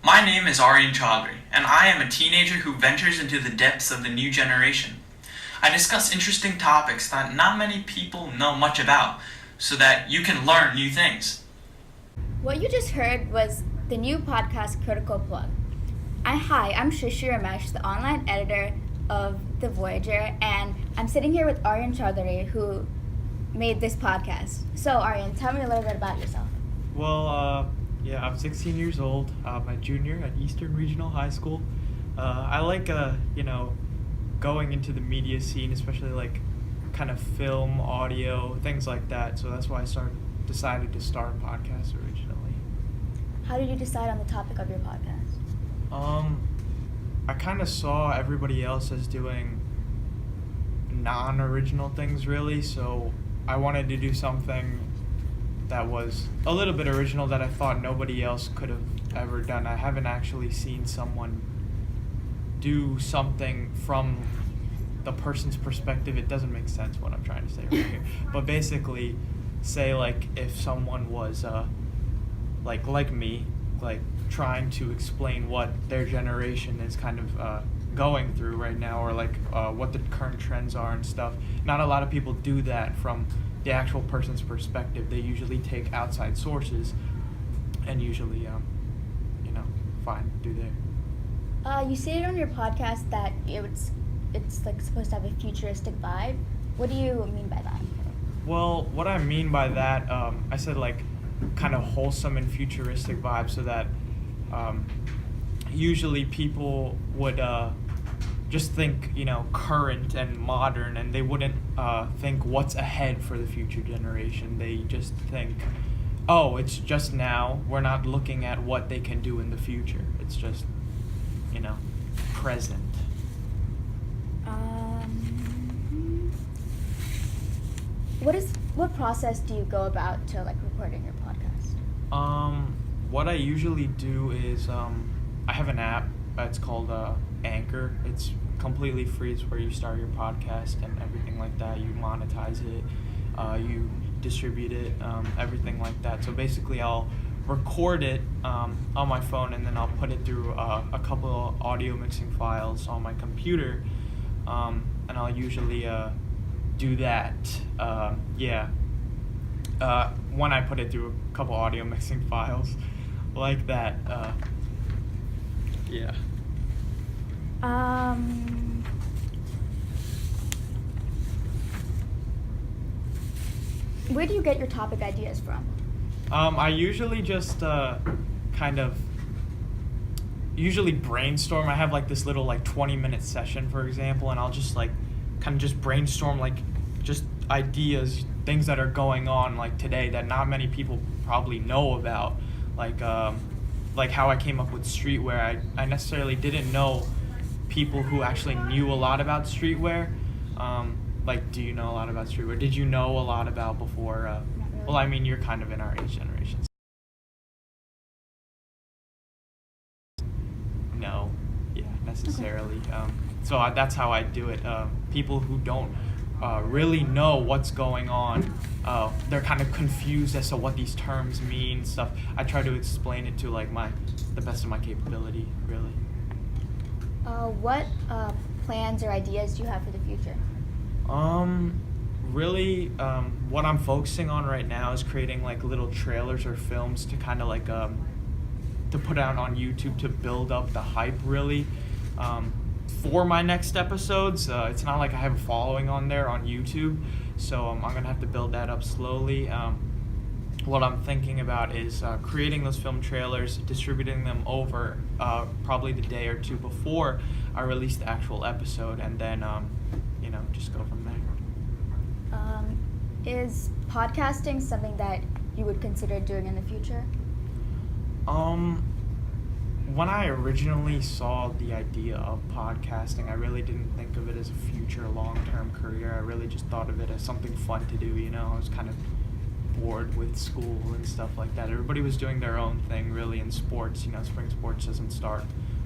My name is Aryan Chaudari, and I am a teenager who ventures into the depths of the new generation. I discuss interesting topics that not many people know much about, so that you can learn new things. What you just heard was the new podcast Critical Plug. Hi, I'm Srishti Ramesh, the online editor of the Voyager, and I'm sitting here with Aryan Chaudhari, who made this podcast. So, Aryan, tell me a little bit about yourself. I'm 16 years old. I'm a junior at Eastern Regional High School. I like, going into the media scene, especially like kind of film, audio, things like that. So that's why I decided to start a podcast originally. How did you decide on the topic of your podcast? I kind of saw everybody else as doing non-original things, really. So I wanted to do something that was a little bit original that I thought nobody else could have ever done. I haven't actually seen someone do something from the person's perspective. It doesn't make sense what I'm trying to say right here. But basically, say like if someone was like me, like trying to explain what their generation is kind of going through right now, or like what the current trends are and stuff. Not a lot of people do that from the actual person's perspective. They usually take outside sources and usually do there. You stated on your podcast that it's like supposed to have a futuristic vibe. What do you mean by that? Well, what I mean by that, I said like kind of wholesome and futuristic vibe, so that usually people would just think, current and modern, and they wouldn't think what's ahead for the future generation. They just think, oh, it's just now. We're not looking at what they can do in the future. It's just, present. What process do you go about to like recording your podcast? What I usually do is I have an app. It's called Anchor. It's completely free. It's where you start your podcast and everything like that. You monetize it, you distribute it, everything like that. So basically, I'll record it on my phone, and then I'll put it through a couple of audio mixing files on my computer, and I'll usually do that. When I put it through a couple audio mixing files like that. Yeah. Where do you get your topic ideas from? I usually just usually brainstorm. I have like this little 20-minute session, for example, and I'll just just brainstorm just ideas, things that are going on today that not many people probably know about, like how I came up with streetwear. I necessarily didn't know people who actually knew a lot about streetwear. Do you know a lot about streetwear? Did you know a lot about before? Not really. Well, I mean, you're kind of in our age generation. No, yeah, necessarily. Okay. So that's how I do it. People who don't really know what's going on, they're kind of confused as to what these terms mean, stuff. I try to explain it to the best of my capability, really. What plans or ideas do you have for the future? Really, what I'm focusing on right now is creating little trailers or films to kind of to put out on YouTube to build up the hype, really. For my next episodes, it's not like I have a following on there on YouTube, so I'm gonna have to build that up slowly. What I'm thinking about is creating those film trailers, distributing them over probably the day or two before I release the actual episode, and then just go from there. Is podcasting something that you would consider doing in the future? When I originally saw the idea of podcasting, I really didn't think of it as a future long-term career. I really just thought of it as something fun to do, I was kind of bored with school and stuff like that. Everybody was doing their own thing, really, in sports. Spring sports doesn't start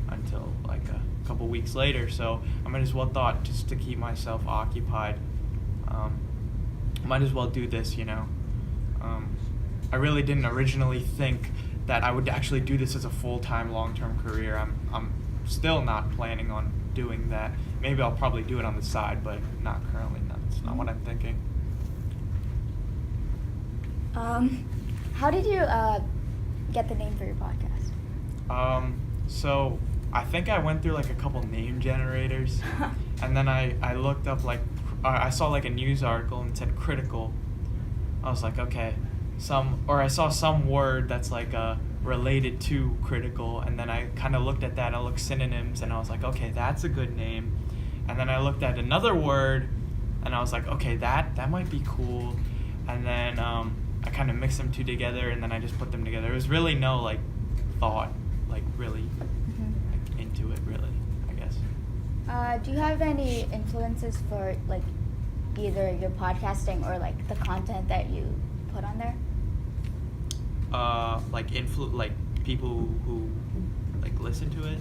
until a couple weeks later, so I might as well thought, just to keep myself occupied, might as well do this, I really didn't originally think that I would actually do this as a full-time, long-term career. I'm still not planning on doing that. Maybe I'll probably do it on the side, but not currently. That's not what I'm thinking. How did you get the name for your podcast? So I think I went through like a couple name generators, and then I looked up I saw like a news article and it said critical. I was like, okay, I saw some word that's like related to critical, and then I kind of looked at that. I looked synonyms, and I was like, okay, that's a good name. And then I looked at another word, and I was like, okay, that might be cool. And then I kind of mixed them two together, and then I just put them together. There was really no like thought, like really like, into it, really, I guess. Do you have any influences for like either your podcasting or like the content that you put on there? Like people who like listen to it.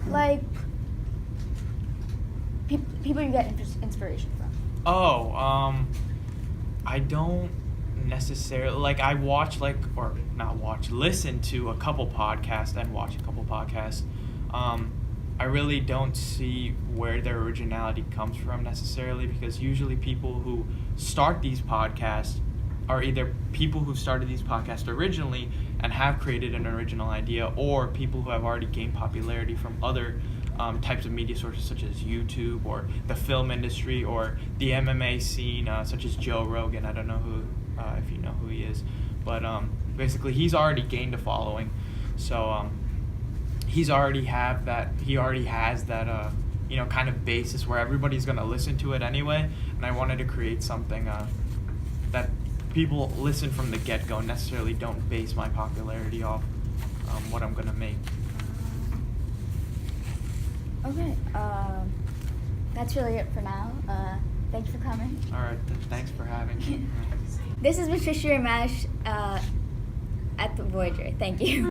Like people you get inspiration from. I don't necessarily like. I watch listen to a couple podcasts and watch a couple podcasts. I really don't see where their originality comes from necessarily, because usually people who start these podcasts are either people who started these podcasts originally and have created an original idea, or people who have already gained popularity from other types of media sources such as YouTube or the film industry or the MMA scene, such as Joe Rogan. I don't know if you know who he is, but basically he's already gained a following, so he already has that kind of basis where everybody's gonna listen to it anyway. And I wanted to create something that people listen from the get-go, necessarily don't base my popularity off what I'm gonna make. Okay, that's really it for now. Thank you for coming. All right, thanks for having me. This has been Srishti Ramesh at the Voyager. Thank you.